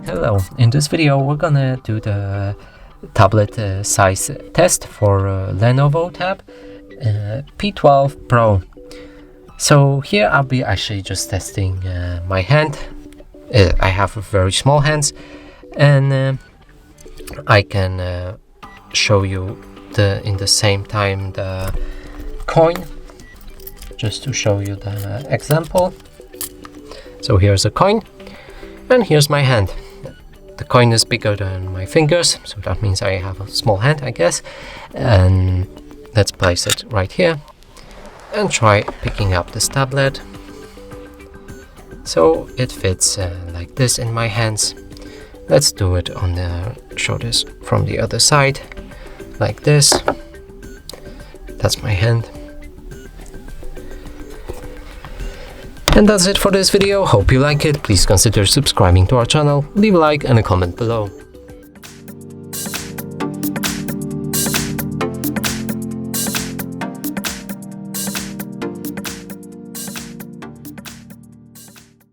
Hello, in this video we're gonna do the tablet size test for Lenovo Tab P12 Pro. So here I'll be actually just testing my hand. I have very small hands, and I can show you in the same time the coin, just to show you the example. So here's a coin, and here's my hand. The coin is bigger than my fingers, so that means I have a small hand, I guess. And let's place it right here and try picking up this tablet. So it fits like this in my hands. Let's do it on show this from the other side, like this. That's my hand. And that's it for this video. Hope you like it. Please consider subscribing to our channel, leave a like and a comment below.